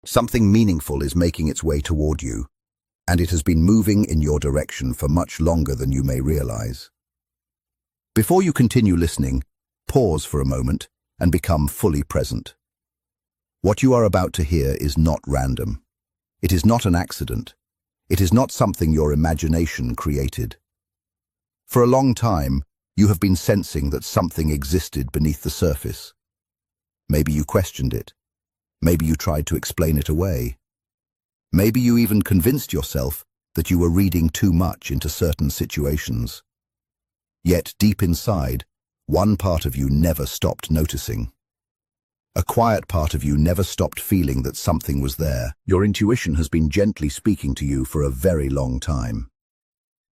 Something meaningful is making its way toward you, and it has been moving in your direction for much longer than you may realize. Before you continue listening, pause for a moment and become fully present. What you are about to hear is not random. It is not an accident. It is not something your imagination created. For a long time, you have been sensing that something existed beneath the surface. Maybe you questioned it. Maybe you tried to explain it away. Maybe you even convinced yourself that you were reading too much into certain situations. Yet deep inside, one part of you never stopped noticing. A quiet part of you never stopped feeling that something was there. Your intuition has been gently speaking to you for a very long time.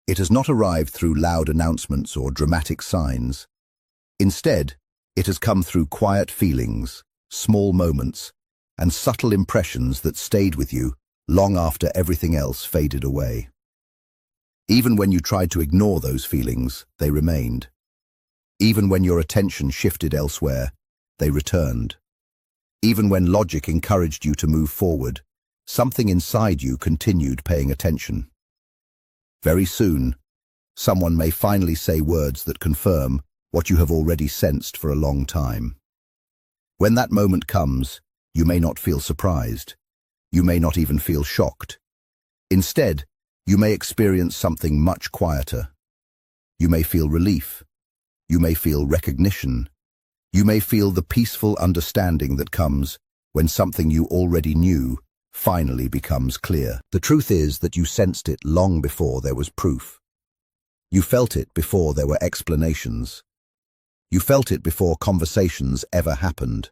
It has not arrived through loud announcements or dramatic signs. Instead, it has come through quiet feelings, small moments, and subtle impressions that stayed with you long after everything else faded away. Even when you tried to ignore those feelings, they remained. Even when your attention shifted elsewhere, they returned. Even when logic encouraged you to move forward, something inside you continued paying attention. Very soon, someone may finally say words that confirm what you have already sensed for a long time. When that moment comes, you may not feel surprised. You may not even feel shocked. Instead, you may experience something much quieter. You may feel relief. You may feel recognition. You may feel the peaceful understanding that comes when something you already knew finally becomes clear. The truth is that you sensed it long before there was proof. You felt it before there were explanations. You felt it before conversations ever happened.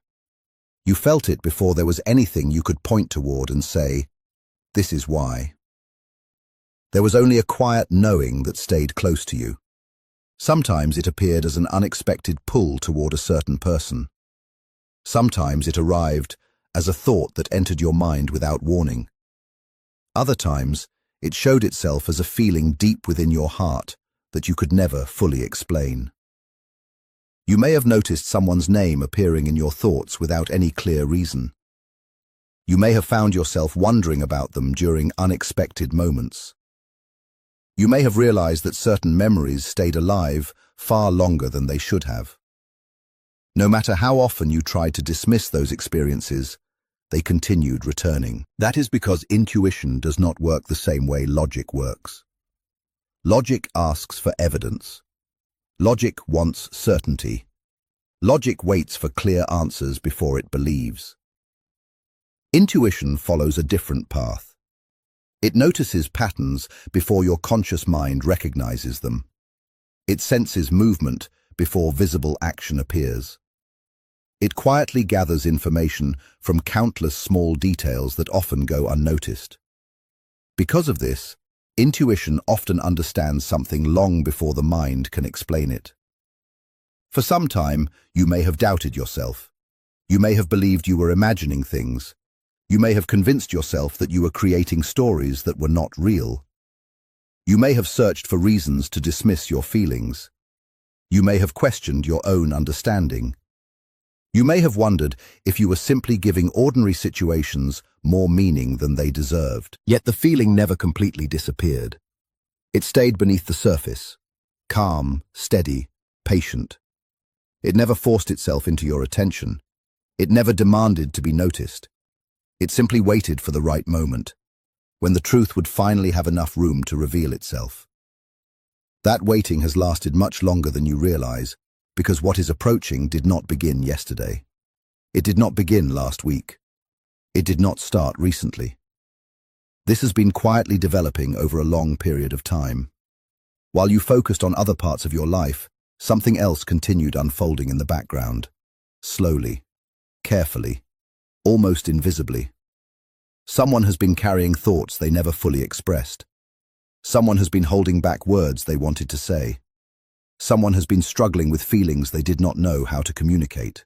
You felt it before there was anything you could point toward and say, "This is why." There was only a quiet knowing that stayed close to you. Sometimes it appeared as an unexpected pull toward a certain person. Sometimes it arrived as a thought that entered your mind without warning. Other times, it showed itself as a feeling deep within your heart that you could never fully explain. You may have noticed someone's name appearing in your thoughts without any clear reason. You may have found yourself wondering about them during unexpected moments. You may have realized that certain memories stayed alive far longer than they should have. No matter how often you tried to dismiss those experiences, they continued returning. That is because intuition does not work the same way logic works. Logic asks for evidence. Logic wants certainty. Logic waits for clear answers before it believes. Intuition follows a different path. It notices patterns before your conscious mind recognizes them. It senses movement before visible action appears. It quietly gathers information from countless small details that often go unnoticed. Because of this, intuition often understands something long before the mind can explain it. For some time, you may have doubted yourself. You may have believed you were imagining things. You may have convinced yourself that you were creating stories that were not real. You may have searched for reasons to dismiss your feelings. You may have questioned your own understanding. You may have wondered if you were simply giving ordinary situations more meaning than they deserved. Yet the feeling never completely disappeared. It stayed beneath the surface, calm, steady, patient. It never forced itself into your attention. It never demanded to be noticed. It simply waited for the right moment, when the truth would finally have enough room to reveal itself. That waiting has lasted much longer than you realize, because what is approaching did not begin yesterday. It did not begin last week. It did not start recently. This has been quietly developing over a long period of time. While you focused on other parts of your life, something else continued unfolding in the background, slowly, carefully, almost invisibly. Someone has been carrying thoughts they never fully expressed. Someone has been holding back words they wanted to say. Someone has been struggling with feelings they did not know how to communicate.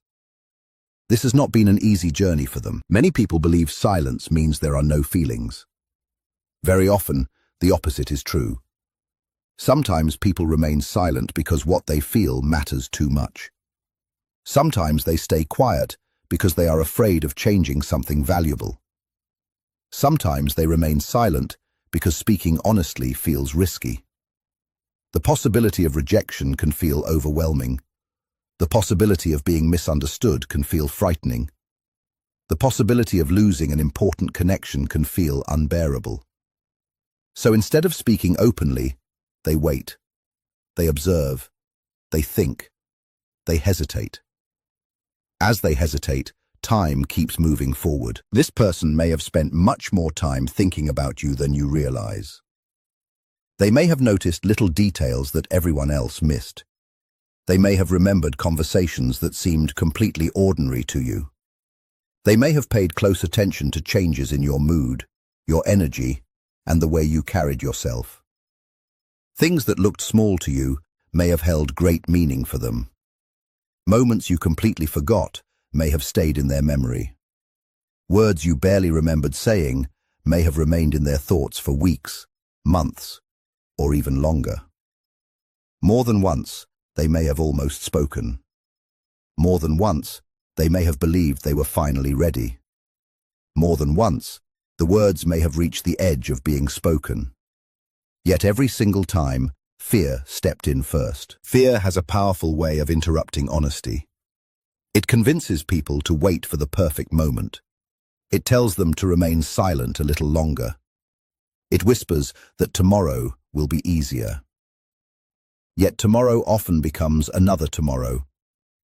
This has not been an easy journey for them. Many people believe silence means there are no feelings. Very often, the opposite is true. Sometimes people remain silent because what they feel matters too much. Sometimes they stay quiet because they are afraid of changing something valuable. Sometimes they remain silent because speaking honestly feels risky. The possibility of rejection can feel overwhelming. The possibility of being misunderstood can feel frightening. The possibility of losing an important connection can feel unbearable. So instead of speaking openly, they wait. They observe. They think. They hesitate. As they hesitate, time keeps moving forward. This person may have spent much more time thinking about you than you realize. They may have noticed little details that everyone else missed. They may have remembered conversations that seemed completely ordinary to you. They may have paid close attention to changes in your mood, your energy, and the way you carried yourself. Things that looked small to you may have held great meaning for them. Moments you completely forgot may have stayed in their memory. Words you barely remembered saying may have remained in their thoughts for weeks, months, or even longer. More than once, they may have almost spoken. More than once, they may have believed they were finally ready. More than once, the words may have reached the edge of being spoken. Yet every single time, fear stepped in first. Fear has a powerful way of interrupting honesty. It convinces people to wait for the perfect moment. It tells them to remain silent a little longer. It whispers that tomorrow will be easier. Yet tomorrow often becomes another tomorrow,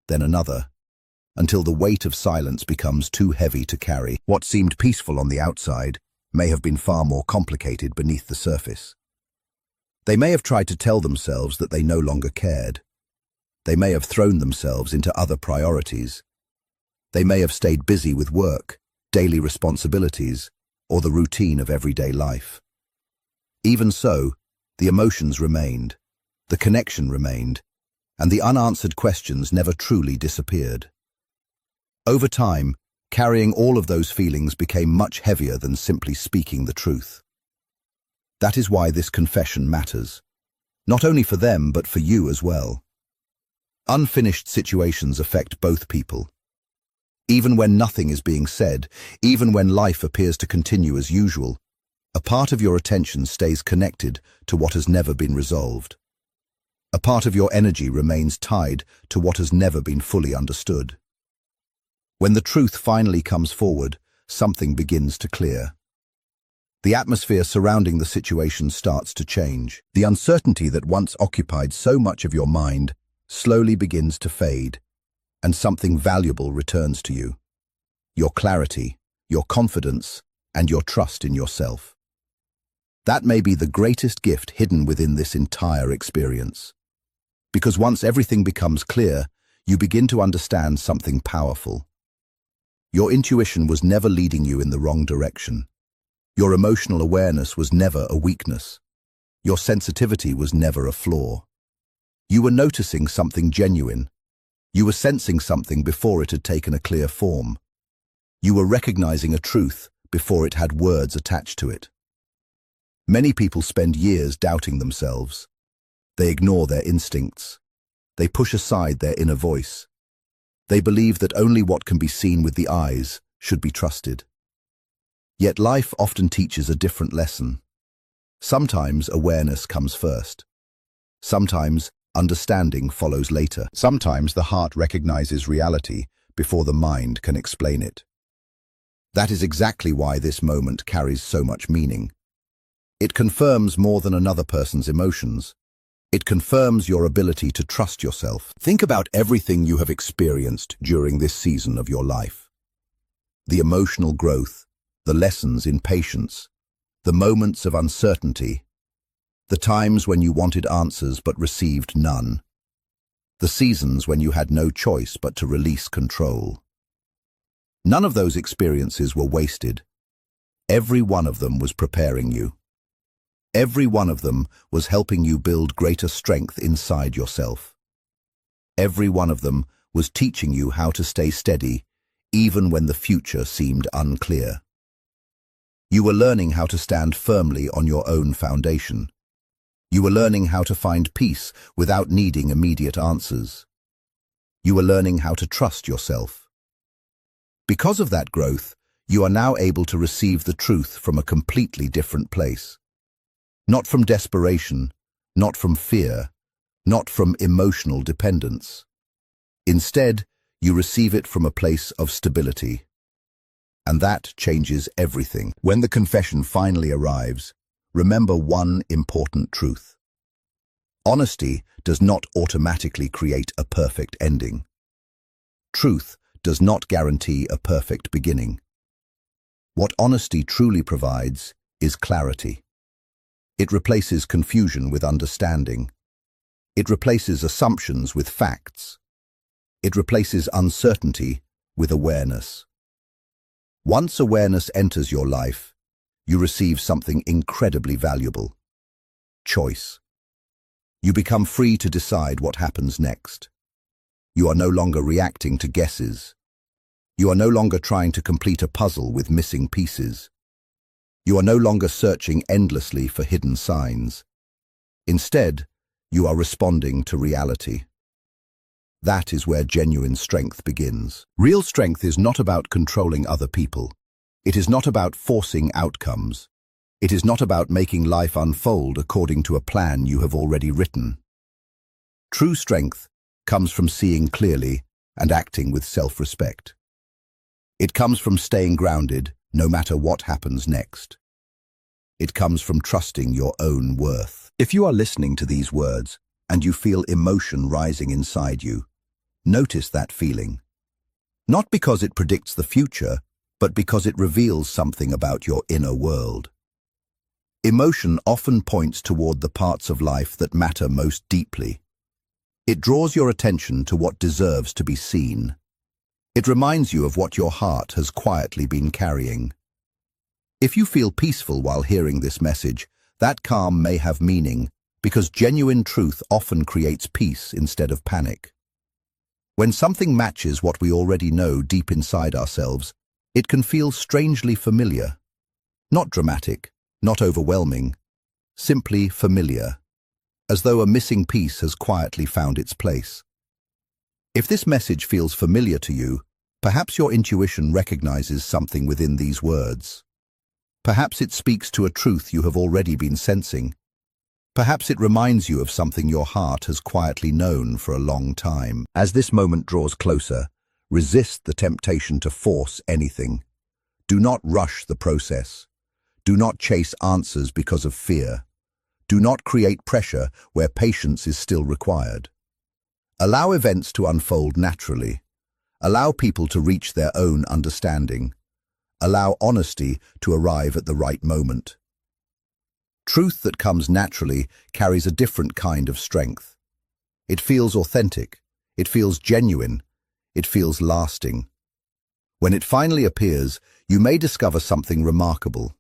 then another, until the weight of silence becomes too heavy to carry. What seemed peaceful on the outside may have been far more complicated beneath the surface. They may have tried to tell themselves that they no longer cared. They may have thrown themselves into other priorities. They may have stayed busy with work, daily responsibilities, or the routine of everyday life. Even so, the emotions remained, the connection remained, and the unanswered questions never truly disappeared. Over time, carrying all of those feelings became much heavier than simply speaking the truth. That is why this confession matters, not only for them but for you as well. Unfinished situations affect both people. Even when nothing is being said, even when life appears to continue as usual, a part of your attention stays connected to what has never been resolved. A part of your energy remains tied to what has never been fully understood. When the truth finally comes forward, something begins to clear. The atmosphere surrounding the situation starts to change. The uncertainty that once occupied so much of your mind slowly begins to fade, and something valuable returns to you. Your clarity, your confidence, and your trust in yourself. That may be the greatest gift hidden within this entire experience. Because once everything becomes clear, you begin to understand something powerful. Your intuition was never leading you in the wrong direction. Your emotional awareness was never a weakness. Your sensitivity was never a flaw. You were noticing something genuine. You were sensing something before it had taken a clear form. You were recognizing a truth before it had words attached to it. Many people spend years doubting themselves. They ignore their instincts. They push aside their inner voice. They believe that only what can be seen with the eyes should be trusted. Yet life often teaches a different lesson. Sometimes awareness comes first. Sometimes understanding follows later. Sometimes the heart recognizes reality before the mind can explain it. That is exactly why this moment carries so much meaning. It confirms more than another person's emotions. It confirms your ability to trust yourself. Think about everything you have experienced during this season of your life. The emotional growth, the lessons in patience, the moments of uncertainty, the times when you wanted answers but received none, the seasons when you had no choice but to release control. None of those experiences were wasted. Every one of them was preparing you. Every one of them was helping you build greater strength inside yourself. Every one of them was teaching you how to stay steady, even when the future seemed unclear. You were learning how to stand firmly on your own foundation. You were learning how to find peace without needing immediate answers. You were learning how to trust yourself. Because of that growth, you are now able to receive the truth from a completely different place. Not from desperation, not from fear, not from emotional dependence. Instead, you receive it from a place of stability. And that changes everything. When the confession finally arrives, remember one important truth. Honesty does not automatically create a perfect ending. Truth does not guarantee a perfect beginning. What honesty truly provides is clarity. It replaces confusion with understanding. It replaces assumptions with facts. It replaces uncertainty with awareness. Once awareness enters your life, you receive something incredibly valuable: choice. You become free to decide what happens next. You are no longer reacting to guesses. You are no longer trying to complete a puzzle with missing pieces. You are no longer searching endlessly for hidden signs. Instead, you are responding to reality. That is where genuine strength begins. Real strength is not about controlling other people. It is not about forcing outcomes. It is not about making life unfold according to a plan you have already written. True strength comes from seeing clearly and acting with self-respect. It comes from staying grounded no matter what happens next. It comes from trusting your own worth. If you are listening to these words and you feel emotion rising inside you, notice that feeling. Not because it predicts the future, but because it reveals something about your inner world. Emotion often points toward the parts of life that matter most deeply. It draws your attention to what deserves to be seen. It reminds you of what your heart has quietly been carrying. If you feel peaceful while hearing this message, that calm may have meaning, because genuine truth often creates peace instead of panic. When something matches what we already know deep inside ourselves, it can feel strangely familiar. Not dramatic, not overwhelming, simply familiar, as though a missing piece has quietly found its place. If this message feels familiar to you, perhaps your intuition recognizes something within these words. Perhaps it speaks to a truth you have already been sensing. Perhaps it reminds you of something your heart has quietly known for a long time. As this moment draws closer, resist the temptation to force anything. Do not rush the process. Do not chase answers because of fear. Do not create pressure where patience is still required. Allow events to unfold naturally. Allow people to reach their own understanding. Allow honesty to arrive at the right moment. Truth that comes naturally carries a different kind of strength. It feels authentic. It feels genuine. It feels lasting. When it finally appears, you may discover something remarkable.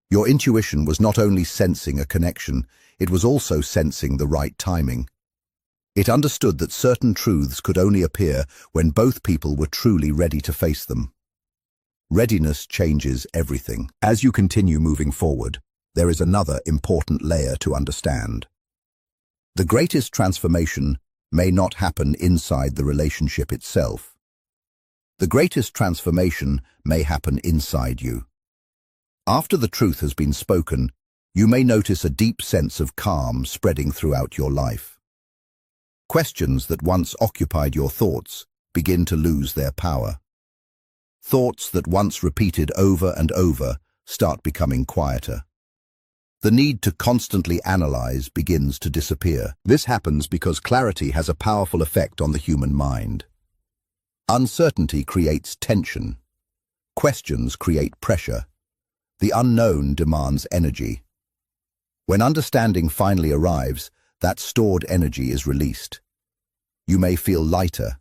Your intuition was not only sensing a connection, it was also sensing the right timing. It understood that certain truths could only appear when both people were truly ready to face them. Readiness changes everything. As you continue moving forward, there is another important layer to understand. The greatest transformation may not happen inside the relationship itself. The greatest transformation may happen inside you. After the truth has been spoken, you may notice a deep sense of calm spreading throughout your life. Questions that once occupied your thoughts begin to lose their power. Thoughts that once repeated over and over start becoming quieter. The need to constantly analyze begins to disappear. This happens because clarity has a powerful effect on the human mind. Uncertainty creates tension. Questions create pressure. The unknown demands energy. When understanding finally arrives, that stored energy is released. You may feel lighter.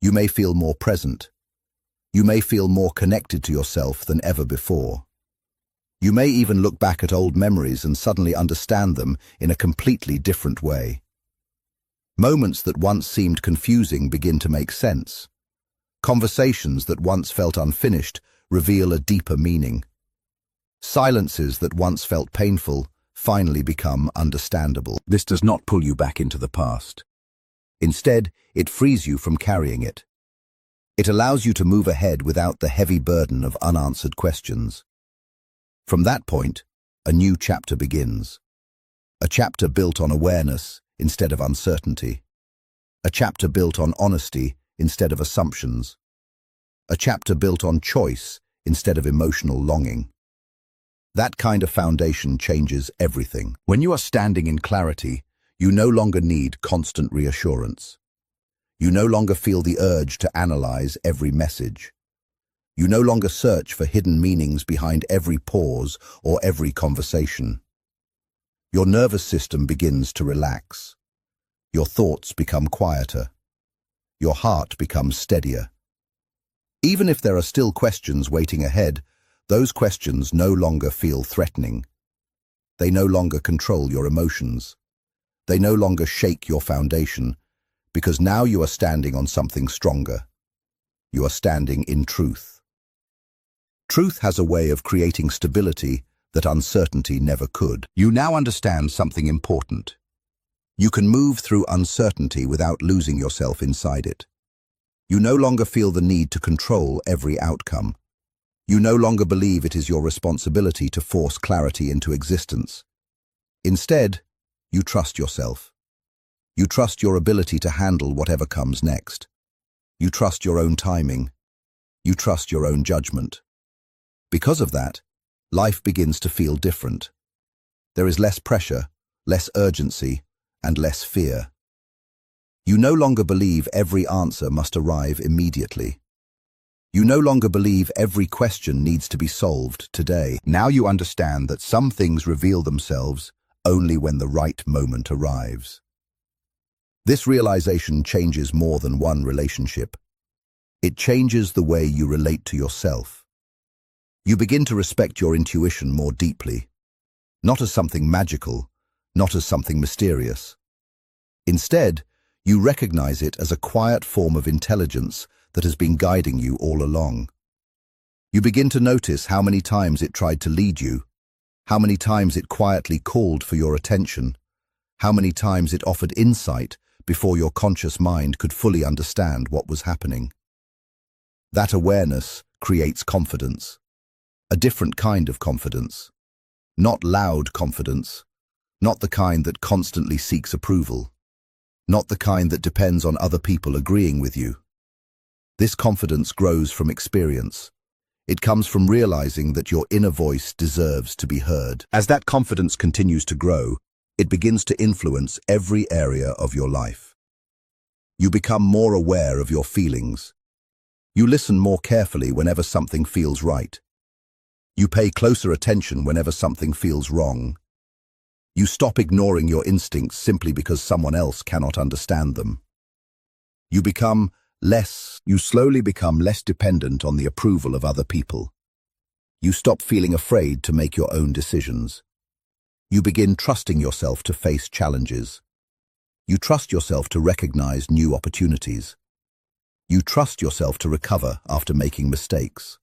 You may feel more present. You may feel more connected to yourself than ever before. You may even look back at old memories and suddenly understand them in a completely different way. Moments that once seemed confusing begin to make sense. Conversations that once felt unfinished reveal a deeper meaning. Silences that once felt painful finally become understandable. This does not pull you back into the past. Instead, it frees you from carrying it. It allows you to move ahead without the heavy burden of unanswered questions. From that point, a new chapter begins. A chapter built on awareness instead of uncertainty. A chapter built on honesty instead of assumptions. A chapter built on choice instead of emotional longing. That kind of foundation changes everything. When you are standing in clarity, you no longer need constant reassurance. You no longer feel the urge to analyze every message. You no longer search for hidden meanings behind every pause or every conversation. Your nervous system begins to relax. Your thoughts become quieter. Your heart becomes steadier. Even if there are still questions waiting ahead, those questions no longer feel threatening. They no longer control your emotions. They no longer shake your foundation, because now you are standing on something stronger. You are standing in truth. Truth has a way of creating stability that uncertainty never could. You now understand something important. You can move through uncertainty without losing yourself inside it. You no longer feel the need to control every outcome. You no longer believe it is your responsibility to force clarity into existence. Instead, you trust yourself. You trust your ability to handle whatever comes next. You trust your own timing. You trust your own judgment. Because of that, life begins to feel different. There is less pressure, less urgency, and less fear. You no longer believe every answer must arrive immediately. You no longer believe every question needs to be solved today. Now you understand that some things reveal themselves only when the right moment arrives. This realization changes more than one relationship. It changes the way you relate to yourself. You begin to respect your intuition more deeply, not as something magical, not as something mysterious. Instead, you recognize it as a quiet form of intelligence that has been guiding you all along. You begin to notice how many times it tried to lead you, how many times it quietly called for your attention, how many times it offered insight before your conscious mind could fully understand what was happening. That awareness creates confidence, a different kind of confidence. Not loud confidence, not the kind that constantly seeks approval, not the kind that depends on other people agreeing with you. This confidence grows from experience. It comes from realizing that your inner voice deserves to be heard. As that confidence continues to grow, it begins to influence every area of your life. You become more aware of your feelings. You listen more carefully whenever something feels right. You pay closer attention whenever something feels wrong. You stop ignoring your instincts simply because someone else cannot understand them. You slowly become less dependent on the approval of other people. You stop feeling afraid to make your own decisions. You begin trusting yourself to face challenges. You trust yourself to recognize new opportunities. You trust yourself to recover after making mistakes.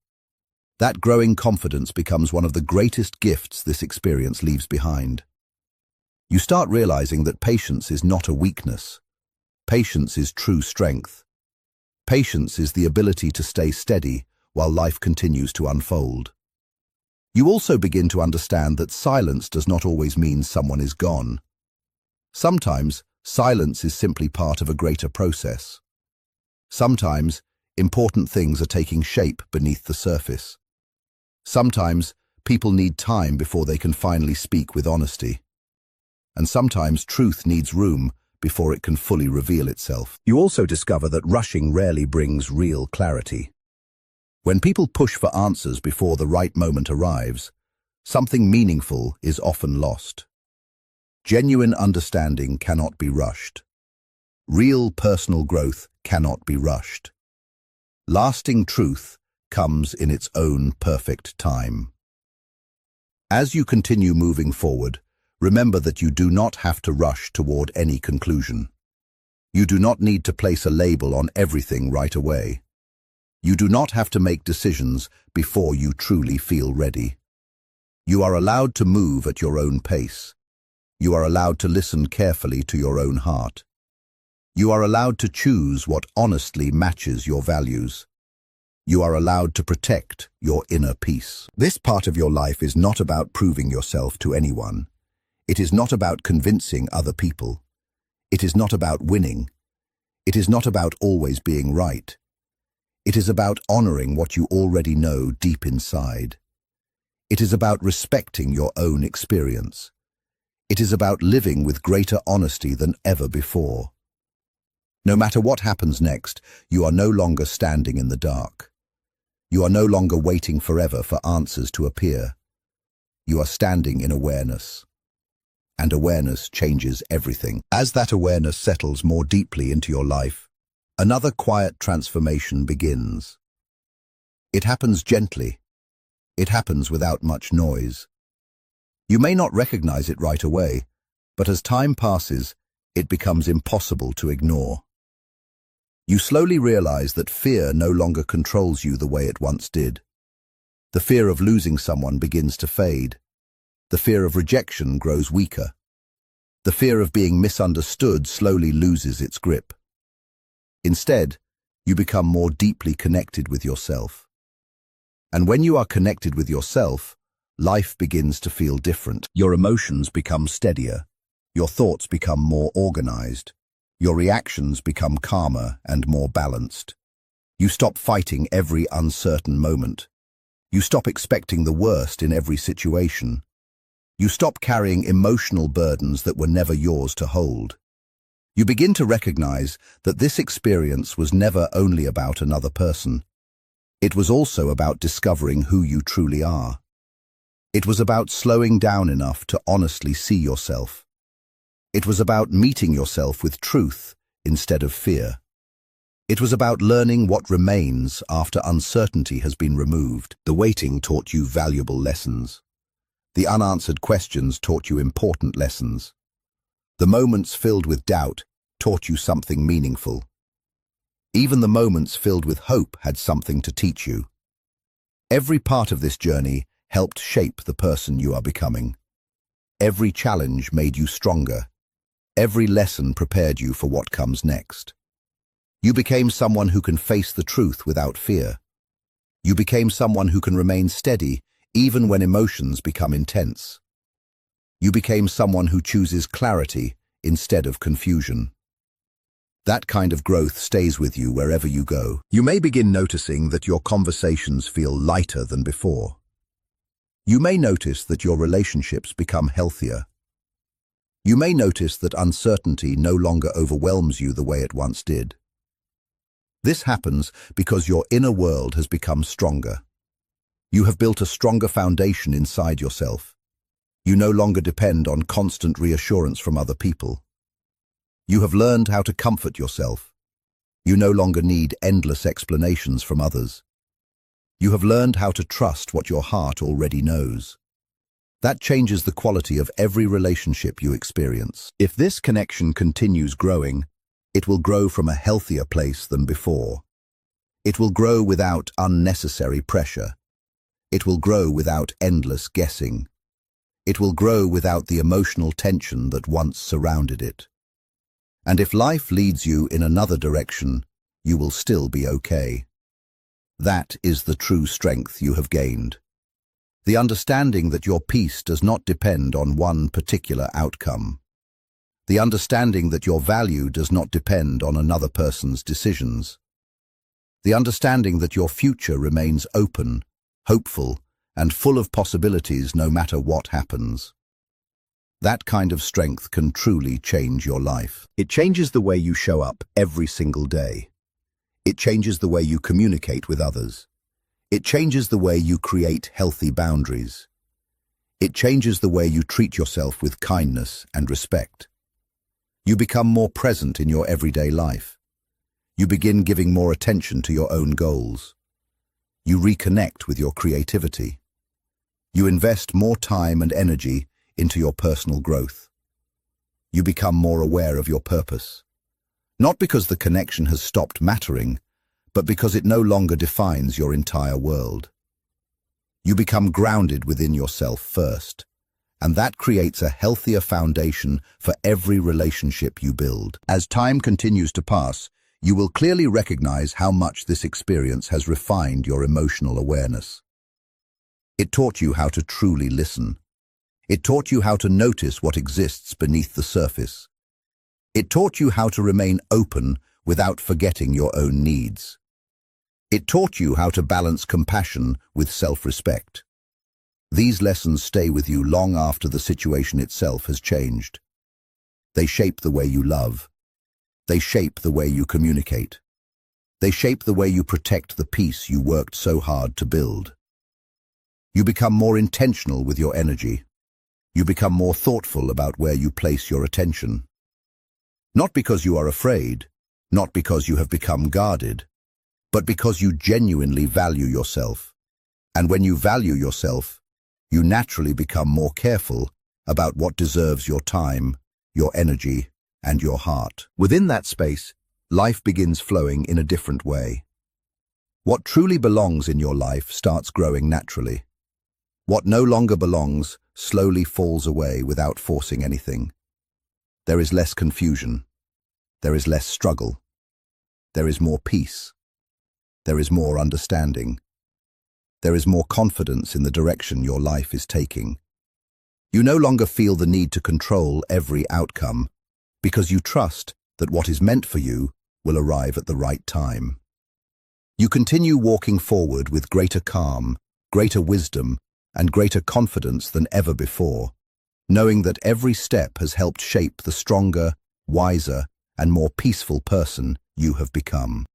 That growing confidence becomes one of the greatest gifts this experience leaves behind. You start realizing that patience is not a weakness. Patience is true strength. Patience is the ability to stay steady while life continues to unfold. You also begin to understand that silence does not always mean someone is gone. Sometimes, silence is simply part of a greater process. Sometimes, important things are taking shape beneath the surface. Sometimes, people need time before they can finally speak with honesty. And sometimes, truth needs room before it can fully reveal itself. You also discover that rushing rarely brings real clarity. When people push for answers before the right moment arrives, something meaningful is often lost. Genuine understanding cannot be rushed. Real personal growth cannot be rushed. Lasting truth comes in its own perfect time. As you continue moving forward, remember that you do not have to rush toward any conclusion. You do not need to place a label on everything right away. You do not have to make decisions before you truly feel ready. You are allowed to move at your own pace. You are allowed to listen carefully to your own heart. You are allowed to choose what honestly matches your values. You are allowed to protect your inner peace. This part of your life is not about proving yourself to anyone. It is not about convincing other people. It is not about winning. It is not about always being right. It is about honoring what you already know deep inside. It is about respecting your own experience. It is about living with greater honesty than ever before. No matter what happens next, you are no longer standing in the dark. You are no longer waiting forever for answers to appear. You are standing in awareness. And awareness changes everything. As that awareness settles more deeply into your life, another quiet transformation begins. It happens gently. It happens without much noise. You may not recognize it right away, but as time passes, it becomes impossible to ignore. You slowly realize that fear no longer controls you the way it once did. The fear of losing someone begins to fade. The fear of rejection grows weaker. The fear of being misunderstood slowly loses its grip. Instead, you become more deeply connected with yourself. And when you are connected with yourself, life begins to feel different. Your emotions become steadier. Your thoughts become more organized. Your reactions become calmer and more balanced. You stop fighting every uncertain moment. You stop expecting the worst in every situation. You stop carrying emotional burdens that were never yours to hold. You begin to recognize that this experience was never only about another person. It was also about discovering who you truly are. It was about slowing down enough to honestly see yourself. It was about meeting yourself with truth instead of fear. It was about learning what remains after uncertainty has been removed. The waiting taught you valuable lessons. The unanswered questions taught you important lessons. The moments filled with doubt taught you something meaningful. Even the moments filled with hope had something to teach you. Every part of this journey helped shape the person you are becoming. Every challenge made you stronger. Every lesson prepared you for what comes next. You became someone who can face the truth without fear. You became someone who can remain steady even when emotions become intense. You became someone who chooses clarity instead of confusion. That kind of growth stays with you wherever you go. You may begin noticing that your conversations feel lighter than before. You may notice that your relationships become healthier. You may notice that uncertainty no longer overwhelms you the way it once did. This happens because your inner world has become stronger. You have built a stronger foundation inside yourself. You no longer depend on constant reassurance from other people. You have learned how to comfort yourself. You no longer need endless explanations from others. You have learned how to trust what your heart already knows. That changes the quality of every relationship you experience. If this connection continues growing, it will grow from a healthier place than before. It will grow without unnecessary pressure. It will grow without endless guessing. It will grow without the emotional tension that once surrounded it. And if life leads you in another direction, you will still be okay. That is the true strength you have gained. The understanding that your peace does not depend on one particular outcome. The understanding that your value does not depend on another person's decisions. The understanding that your future remains open, hopeful, and full of possibilities no matter what happens. That kind of strength can truly change your life. It changes the way you show up every single day. It changes the way you communicate with others. It changes the way you create healthy boundaries. It changes the way you treat yourself with kindness and respect. You become more present in your everyday life. You begin giving more attention to your own goals. You reconnect with your creativity. You invest more time and energy into your personal growth. You become more aware of your purpose. Not because the connection has stopped mattering, but because it no longer defines your entire world. You become grounded within yourself first, and that creates a healthier foundation for every relationship you build. As time continues to pass, you will clearly recognize how much this experience has refined your emotional awareness. It taught you how to truly listen. It taught you how to notice what exists beneath the surface. It taught you how to remain open without forgetting your own needs. It taught you how to balance compassion with self-respect. These lessons stay with you long after the situation itself has changed. They shape the way you love. They shape the way you communicate. They shape the way you protect the peace you worked so hard to build. You become more intentional with your energy. You become more thoughtful about where you place your attention. Not because you are afraid, not because you have become guarded, but because you genuinely value yourself. And when you value yourself, you naturally become more careful about what deserves your time, your energy, and your heart. Within that space, life begins flowing in a different way. What truly belongs in your life starts growing naturally. What no longer belongs slowly falls away without forcing anything. There is less confusion. There is less struggle. There is more peace. There is more understanding. There is more confidence in the direction your life is taking. You no longer feel the need to control every outcome because you trust that what is meant for you will arrive at the right time. You continue walking forward with greater calm, greater wisdom, and greater confidence than ever before, knowing that every step has helped shape the stronger, wiser, and more peaceful person you have become.